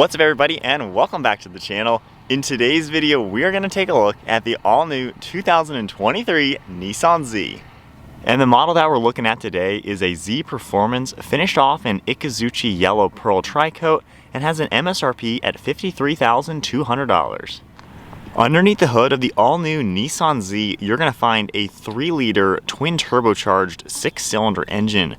What's up everybody, and welcome back to the channel. In today's video, we are going to take a look at the all-new 2023 Nissan Z. And the model that we're looking at today is a Z Performance finished off in Ikazuchi Yellow Pearl tri-coat and has an MSRP at $53,200. Underneath the hood of the all-new Nissan Z, you're going to find a 3-liter twin turbocharged 6-cylinder engine.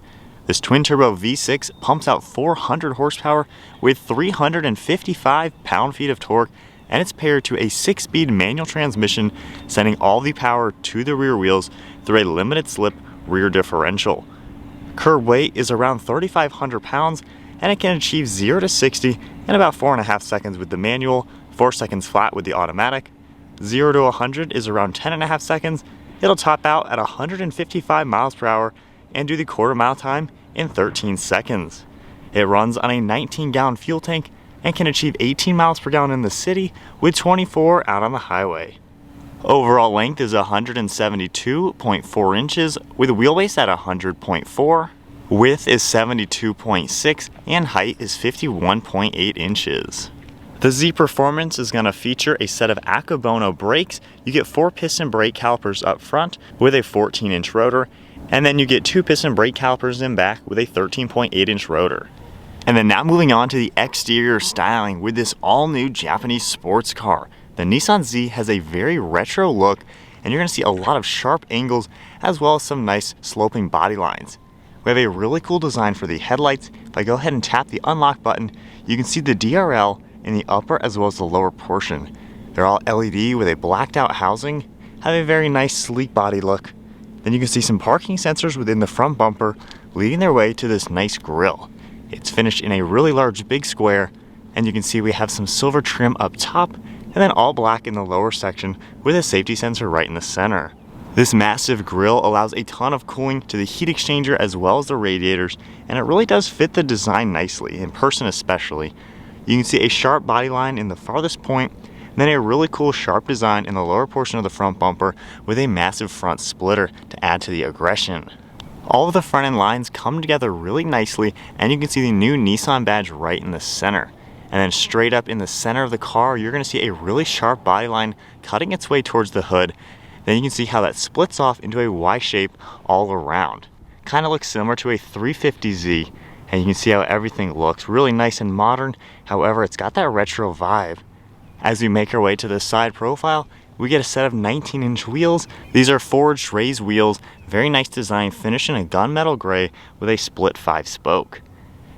This twin-turbo V6 pumps out 400 horsepower with 355 pound-feet of torque, and it's paired to a 6-speed manual transmission, sending all the power to the rear wheels through a limited-slip rear differential. Curb weight is around 3,500 pounds, and it can achieve 0 to 60 in about 4.5 seconds with the manual, 4 seconds flat with the automatic. 0 to 100 is around 10.5 seconds. It'll top out at 155 miles per hour and do the quarter-mile time in 13 seconds. It runs on a 19-gallon fuel tank and can achieve 18 miles per gallon in the city with 24 out on the highway. Overall length is 172.4 inches with a wheelbase at 100.4. Width is 72.6 and height is 51.8 inches. The Z Performance is going to feature a set of Akabono brakes. You get 4 piston brake calipers up front with a 14-inch rotor, and then you get 2 piston brake calipers in back with a 13.8-inch rotor. And then now moving on to the exterior styling with this all-new Japanese sports car. The Nissan Z has a very retro look, and you're going to see a lot of sharp angles as well as some nice sloping body lines. We have a really cool design for the headlights. If I go ahead and tap the unlock button, you can see the DRL in the upper as well as the lower portion. They're all LED with a blacked out housing, have a very nice sleek body look. Then you can see some parking sensors within the front bumper leading their way to this nice grille. It's finished in a really large big square, and you can see we have some silver trim up top and then all black in the lower section with a safety sensor right in the center. This massive grille allows a ton of cooling to the heat exchanger as well as the radiators, and it really does fit the design nicely, in person especially. You can see a sharp body line in the farthest point, then a really cool sharp design in the lower portion of the front bumper with a massive front splitter to add to the aggression. All of the front end lines come together really nicely, and you can see the new Nissan badge right in the center. And then straight up in the center of the car, you're going to see a really sharp body line cutting its way towards the hood. Then you can see how that splits off into a Y shape all around. Kind of looks similar to a 350Z, and you can see how everything looks really nice and modern. However, it's got that retro vibe. As we make our way to the side profile, we get a set of 19-inch wheels. These are forged raised wheels, very nice design, finished in a gunmetal gray with a split 5-spoke.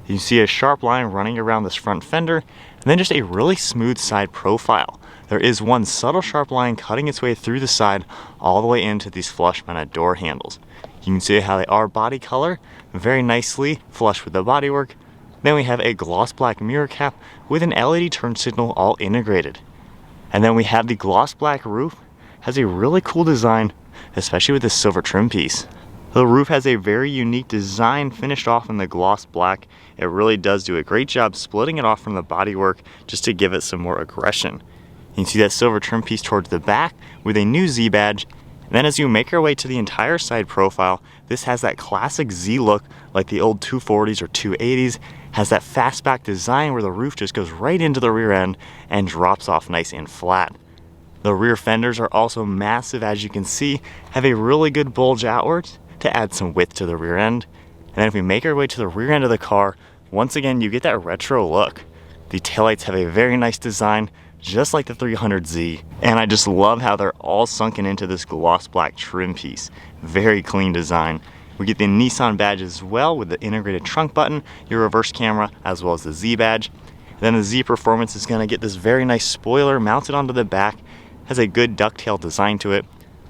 You can see a sharp line running around this front fender, and then just a really smooth side profile. There is one subtle sharp line cutting its way through the side all the way into these flush mounted door handles. You can see how they are body color, very nicely flush with the bodywork. Then we have a gloss black mirror cap with an LED turn signal all integrated. And then we have the gloss black roof. Has a really cool design, especially with this silver trim piece. The roof has a very unique design finished off in the gloss black. It really does do a great job splitting it off from the bodywork just to give it some more aggression. You can see that silver trim piece towards the back with a new Z badge. And then as you make your way to the entire side profile, this has that classic Z look like the old 240s or 280s. Has that fastback design where the roof just goes right into the rear end and drops off nice and flat. The rear fenders are also massive, as you can see, have a really good bulge outwards to add some width to the rear end. And then if we make our way to the rear end of the car, once again you get that retro look. The taillights have a very nice design, just like the 300Z, and I just love how they're all sunken into this gloss black trim piece. Very clean design. We get the Nissan badge as well with the integrated trunk button, your reverse camera, as well as the Z badge. And then the Z Performance is going to get this very nice spoiler mounted onto the back. Has a good ducktail design to it.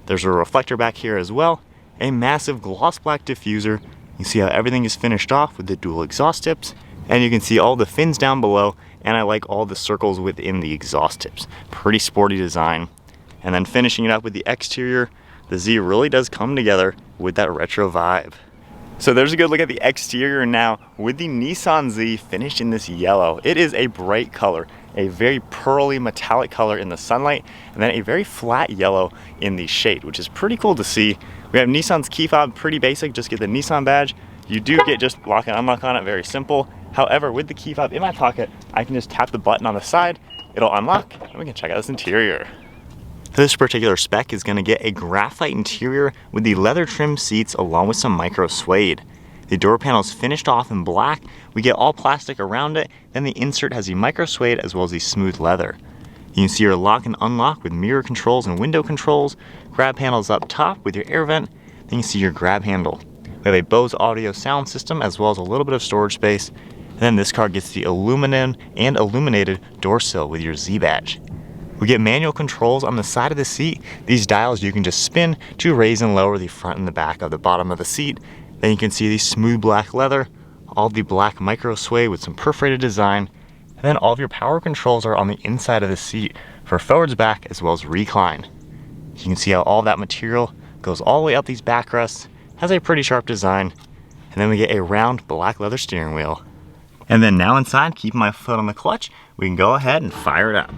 There's a reflector back here as well. A massive gloss black diffuser. You see how everything is finished off with the dual exhaust tips. And you can see all the fins down below, and I like all the circles within the exhaust tips. Pretty sporty design. And then finishing it up with the exterior, the Z really does come together with that retro vibe. So there's a good look at the exterior now with the Nissan Z finished in this yellow. It is a bright color, a very pearly metallic color in the sunlight, and then a very flat yellow in the shade, which is pretty cool to see. We have Nissan's key fob, pretty basic, just get the Nissan badge. You do get just lock and unlock on it, very simple. However, with the key fob in my pocket, I can just tap the button on the side, it'll unlock, and we can check out this interior. This particular Spec is gonna get a graphite interior with the leather trim seats along with some micro suede. The door panel is finished off in black. We get all plastic around it, then the insert has the micro suede as well as the smooth leather. You can see your lock and unlock with mirror controls and window controls, grab panels up top with your air vent, then you see your grab handle. We have a Bose audio sound system as well as a little bit of storage space, and then this car gets the aluminum and illuminated door sill with your Z badge. We get manual controls on the side of the seat. These dials you can just spin to raise and lower the front and the back of the bottom of the seat. Then you can see the smooth black leather, all the black micro suede with some perforated design, and then all of your power controls are on the inside of the seat for forwards, back, as well as recline. You can see how all that material goes all the way up these backrests, has a pretty sharp design, and then we get a round black leather steering wheel. And then now inside, keeping my foot on the clutch, we can go ahead and fire it up.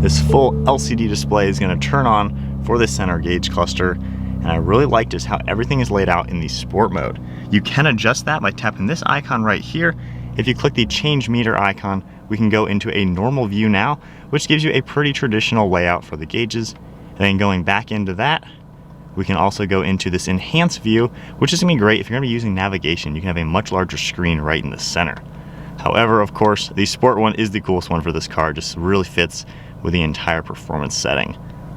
This full LCD display is going to turn on for the center gauge cluster, and I really like just how everything is laid out in the sport mode. You can adjust that by tapping this icon right here. If you click the change meter icon, we can go into a normal view now, which gives you a pretty traditional layout for the gauges. And then going back into that, we can also go into this enhanced view, which is going to be great if you're going to be using navigation. You can have a much larger screen right in the center. However, of course, the sport one is the coolest one for this car, just really fits with the entire performance setting.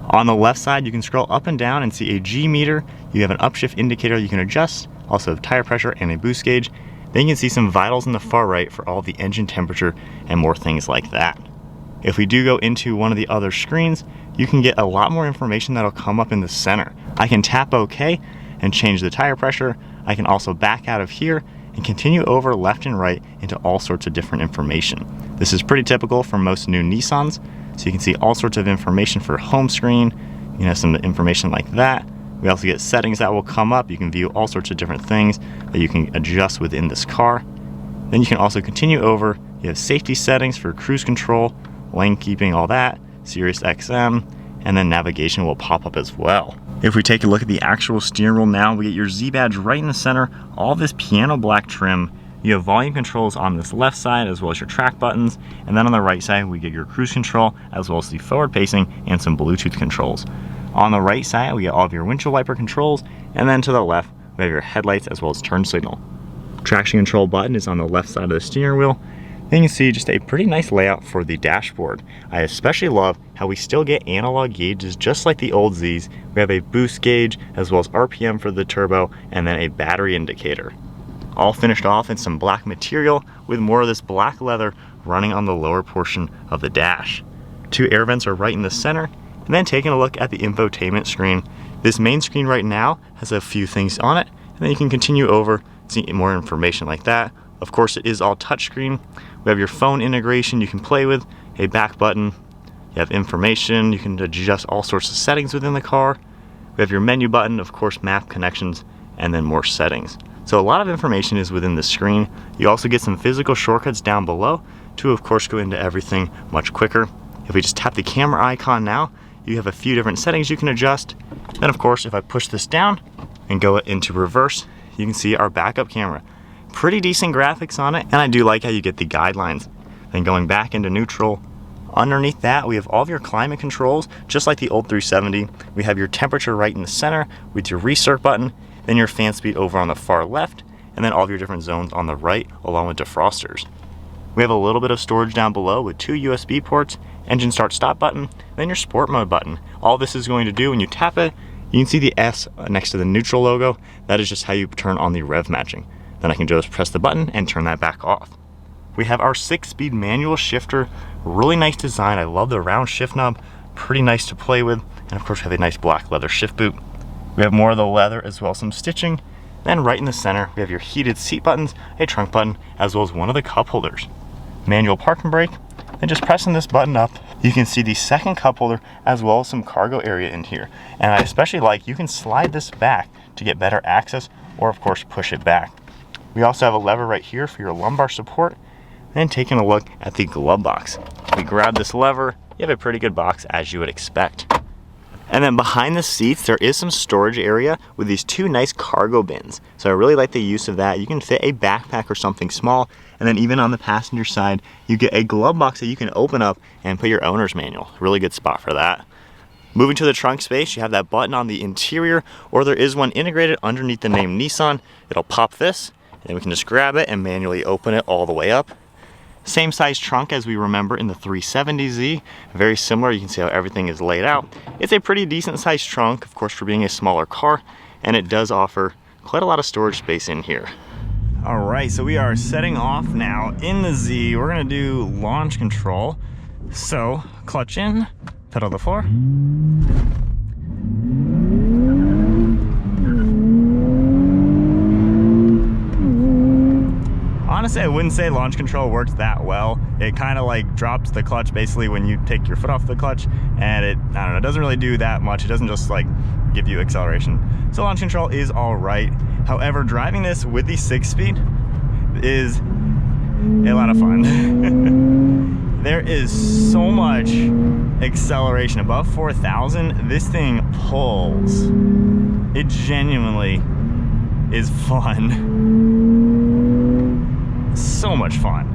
On the left side, you can scroll up and down and see a G meter. You have an upshift indicator you can adjust, also have tire pressure and a boost gauge. Then you can see some vitals in the far right for all the engine temperature and more things like that. If we do go into one of the other screens, you can get a lot more information that'll come up in the center. I can tap OK and change the tire pressure. I can also back out of here and continue over left and right into all sorts of different information. This is pretty typical for most new Nissans. So you can see all sorts of information for home screen, you know, some information like that. We also get settings that will come up. You can view all sorts of different things that you can adjust within this car. Then you can also continue over. You have safety settings for cruise control, lane keeping, all that, Sirius XM, and then navigation will pop up as well. If we take a look at the actual steering wheel now, we get your Z badge right in the center, all this piano black trim. You have volume controls on this left side as well as your track buttons, and then on the right side we get your cruise control as well as the forward pacing and some Bluetooth controls. On the right side we get all of your windshield wiper controls, and then to the left we have your headlights as well as turn signal. Traction control button is on the left side of the steering wheel. Then you can see just a pretty nice layout for the dashboard. I especially love how we still get analog gauges just like the old Zs. We have a boost gauge as well as RPM for the turbo, and then a battery indicator. All finished off in some black material with more of this black leather running on the lower portion of the dash. Two air vents are right in the center, and then taking a look at the infotainment screen. This main screen right now has a few things on it, and then you can continue over, see more information like that. Of course, it is all touchscreen. We have your phone integration you can play with, a back button, you have information, you can adjust all sorts of settings within the car. We have your menu button, of course, map connections, and then more settings. So a lot of information is within the screen. You also get some physical shortcuts down below to, of course, go into everything much quicker. If we just tap the camera icon now, you have a few different settings you can adjust. Then, of course, if I push this down and go into reverse, you can see our backup camera. Pretty decent graphics on it, and I do like how you get the guidelines. Then going back into neutral, underneath that we have all of your climate controls, just like the old 370. We have your temperature right in the center with your restart button, then your fan speed over on the far left, and then all of your different zones on the right, along with defrosters. We have a little bit of storage down below with two USB ports, engine start stop button, then your sport mode button. All this is going to do when you tap it, you can see the S next to the neutral logo. That is just how you turn on the rev matching. Then I can just press the button and turn that back off. We have our 6-speed manual shifter, really nice design. I love the round shift knob, pretty nice to play with, and of course we have a nice black leather shift boot. We have more of the leather as well as some stitching. Then right in the center, we have your heated seat buttons, a trunk button, as well as one of the cup holders. Manual parking brake, and just pressing this button up, you can see the second cup holder as well as some cargo area in here. And I especially like, you can slide this back to get better access, or of course push it back. We also have a lever right here for your lumbar support. And taking a look at the glove box. We grab this lever, you have a pretty good box as you would expect. And then behind the seats, there is some storage area with these two nice cargo bins. So I really like the use of that. You can fit a backpack or something small. And then even on the passenger side, you get a glove box that you can open up and put your owner's manual. Really good spot for that. Moving to the trunk space, you have that button on the interior, or there is one integrated underneath the name Nissan. It'll pop this, and then we can just grab it and manually open it all the way up. Same size trunk as we remember in the 370Z, very similar. You can see how everything is laid out. It's a pretty decent sized trunk, of course, for being a smaller car, and it does offer quite a lot of storage space in here. All right, so we are setting off now in the Z. We're gonna do launch control. So clutch in, pedal to the floor. Honestly, I wouldn't say launch control works that well. It kind of like drops the clutch basically when you take your foot off the clutch, and it, I don't know, it doesn't really do that much. It doesn't just like give you acceleration. So launch control is all right. However, driving this with the 6-speed is a lot of fun. There is so much acceleration. Above 4,000, this thing pulls. It genuinely is fun. So much fun.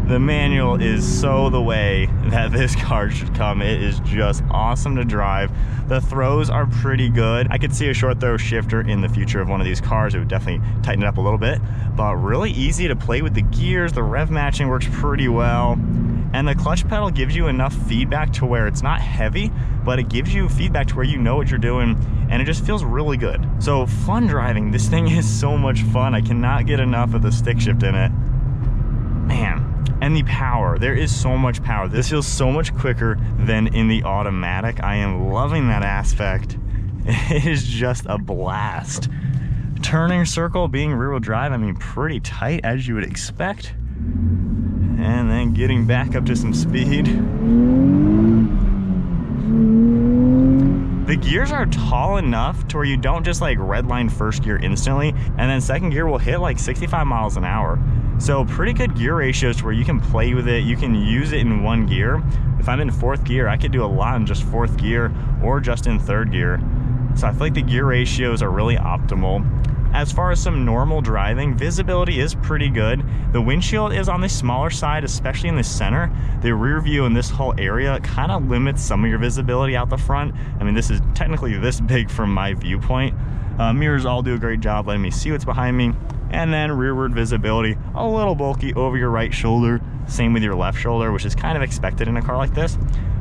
The manual is so the way that this car should come. It is just awesome to drive. The throws are pretty good. I could see a short throw shifter in the future of one of these cars. It would definitely tighten it up a little bit, but really easy to play with the gears. The rev matching works pretty well. And the clutch pedal gives you enough feedback to where it's not heavy, but it gives you feedback to where you know what you're doing, and it just feels really good. So fun driving. This thing is so much fun. I cannot get enough of the stick shift in it. Man. And the power, there is so much power. This feels so much quicker than in the automatic. I am loving that aspect. It is just a blast. Turning circle, being rear wheel drive, I mean, pretty tight as you would expect. And then getting back up to some speed. The gears are tall enough to where you don't just like redline first gear instantly, and then second gear will hit like 65 miles an hour. So pretty good gear ratios to where you can play with it. You can use it in one gear. If I'm in fourth gear, I could do a lot in just fourth gear or just in third gear. So I feel like the gear ratios are really optimal. As far as some normal driving, visibility is pretty good. The windshield is on the smaller side, especially in the center. The rear view in this whole area kind of limits some of your visibility out the front. I mean, this is technically this big from my viewpoint. Mirrors all do a great job letting me see what's behind me. And then rearward visibility, a little bulky over your right shoulder. Same with your left shoulder, which is kind of expected in a car like this.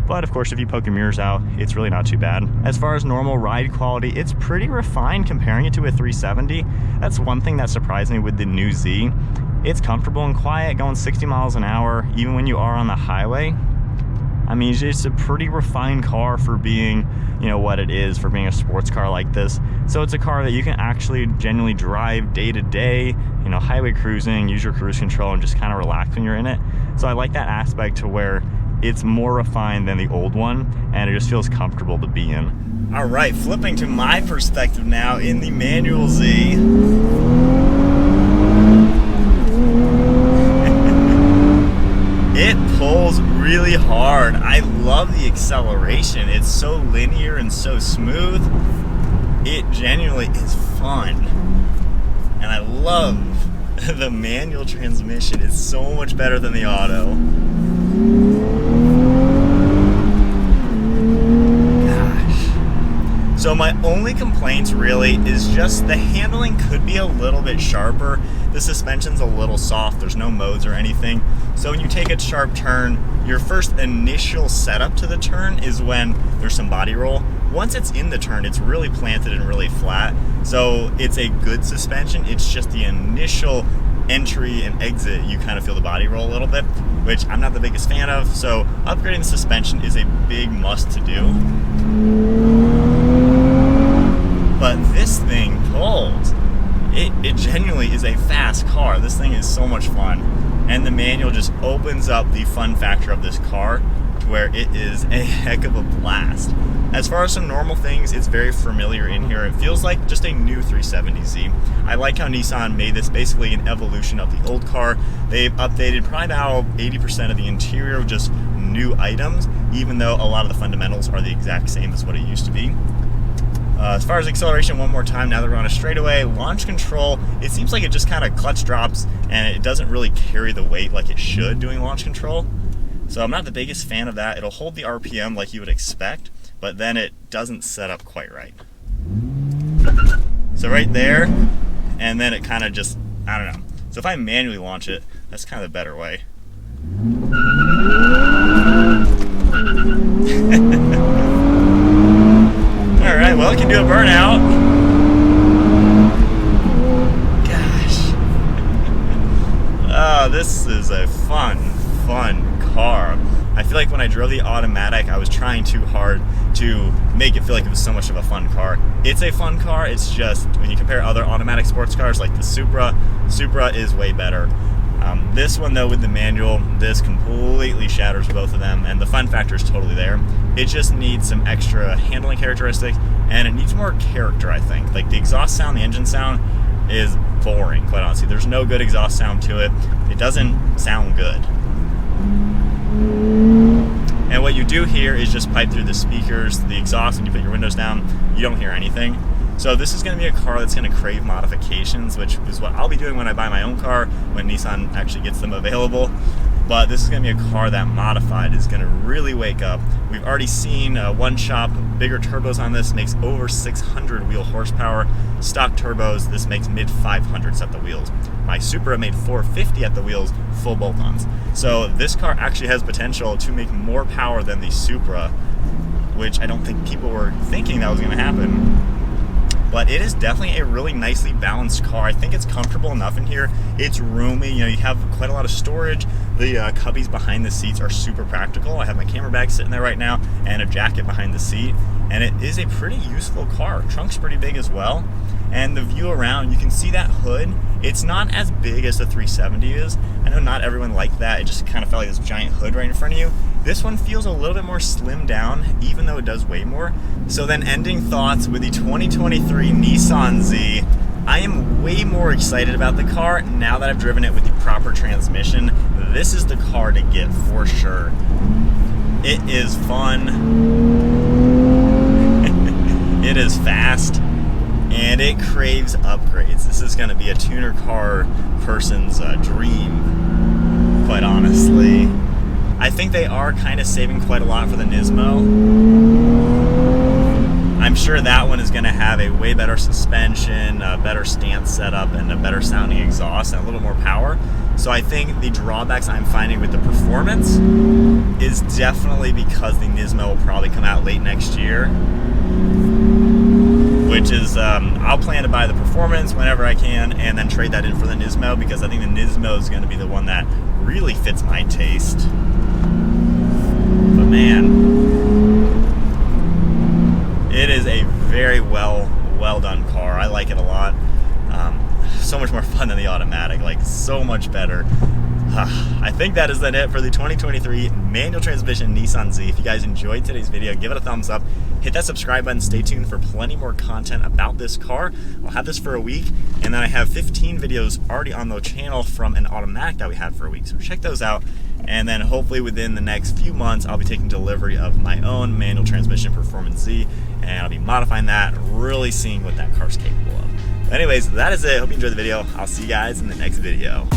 But of course, if you poke your mirrors out, it's really not too bad. As far as normal ride quality, it's pretty refined comparing it to a 370. That's one thing that surprised me with the new Z. It's comfortable and quiet, going 60 miles an hour, even when you are on the highway. I mean, it's a pretty refined car for being, you know, what it is, for being a sports car like this. So it's a car that you can actually genuinely drive day to day, you know, highway cruising, use your cruise control, and just kind of relax when you're in it. So I like that aspect to where it's more refined than the old one, and it just feels comfortable to be in. All right, flipping to my perspective now in the manual Z. It pulls really hard. I love the acceleration. It's so linear and so smooth. It genuinely is fun. And I love the manual transmission. It's so much better than the auto. Gosh. So my only complaints really is just the handling could be a little bit sharper. The suspension's a little soft, there's no modes or anything. So when you take a sharp turn, your first initial setup to the turn is when there's some body roll. Once it's in the turn, it's really planted and really flat. So it's a good suspension, it's just the initial entry and exit, you kind of feel the body roll a little bit, which I'm not the biggest fan of. So upgrading the suspension is a big must to do. But this thing pulls. It genuinely is a fast car. This thing is so much fun. And the manual just opens up the fun factor of this car to where it is a heck of a blast. As far as some normal things, it's very familiar in here. It feels like just a new 370Z. I like how Nissan made this basically an evolution of the old car. They've updated probably about 80% of the interior with just new items, even though a lot of the fundamentals are the exact same as what it used to be. As far as acceleration, one more time, now that we're on a straightaway, launch control, it seems like it just kind of clutch drops and it doesn't really carry the weight like it should doing launch control. So I'm not the biggest fan of that. It'll hold the RPM like you would expect, but then it doesn't set up quite right. So right there, and then it kind of just, I don't know. So if I manually launch it, that's kind of the better way. Alright, well, it can do a burnout. Gosh. Oh, this is a fun car. I feel like when I drove the automatic, I was trying too hard to make it feel like it was so much of a fun car. It's a fun car, it's just, when you compare other automatic sports cars like the Supra is way better. This one though, with the manual, this completely shatters both of them, and the fun factor is totally there. It just needs some extra handling characteristics, and it needs more character, I think. Like the exhaust sound, the engine sound is boring, quite honestly. There's no good exhaust sound to it. It doesn't sound good. And what you do hear is just pipe through the speakers, the exhaust. When you put your windows down, you don't hear anything. So this is going to be a car that's going to crave modifications, which is what I'll be doing when I buy my own car, when Nissan actually gets them available. But this is going to be a car that modified is going to really wake up. We've already seen one shop, bigger turbos on this, makes over 600 wheel horsepower. Stock turbos, this makes mid 500s at the wheels. My Supra made 450 at the wheels, full bolt-ons. So this car actually has potential to make more power than the Supra, which I don't think people were thinking that was going to happen. But it is definitely a really nicely balanced car. I think it's comfortable enough in here. It's roomy, you know, you have quite a lot of storage. The cubbies behind the seats are super practical. I have my camera bag sitting there right now and a jacket behind the seat. And it is a pretty useful car. Trunk's pretty big as well. And the view around, you can see that hood. It's not as big as the 370 is. I know not everyone liked that. It just kind of felt like this giant hood right in front of you. This one feels a little bit more slimmed down, even though it does weigh more. So then ending thoughts with the 2023 Nissan Z. I am way more excited about the car now that I've driven it with the proper transmission. This is the car to get for sure. It is fun. It is fast. And it craves upgrades. This is going to be a tuner car person's dream, quite honestly. I think they are kind of saving quite a lot for the Nismo. I'm sure that one is going to have a way better suspension, a better stance setup, and a better sounding exhaust and a little more power. So I think the drawbacks I'm finding with the performance is definitely because the Nismo will probably come out late next year. Which is, I'll plan to buy the Performance whenever I can and then trade that in for the Nismo, because I think the Nismo is going to be the one that really fits my taste. But man, it is a very well done car. I like it a lot. So much more fun than the automatic, like so much better. I think that is then it for the 2023 manual transmission Nissan Z. If you guys enjoyed today's video, give it a thumbs up. Hit that subscribe button. Stay tuned for plenty more content about this car. I'll have this for a week, and then I have 15 videos already on the channel from an automatic that we had for a week. So check those out. And then hopefully within the next few months, I'll be taking delivery of my own manual transmission Performance Z, and I'll be modifying that, really seeing what that car's capable of. Anyways, that is it. Hope you enjoyed the video. I'll see you guys in the next video.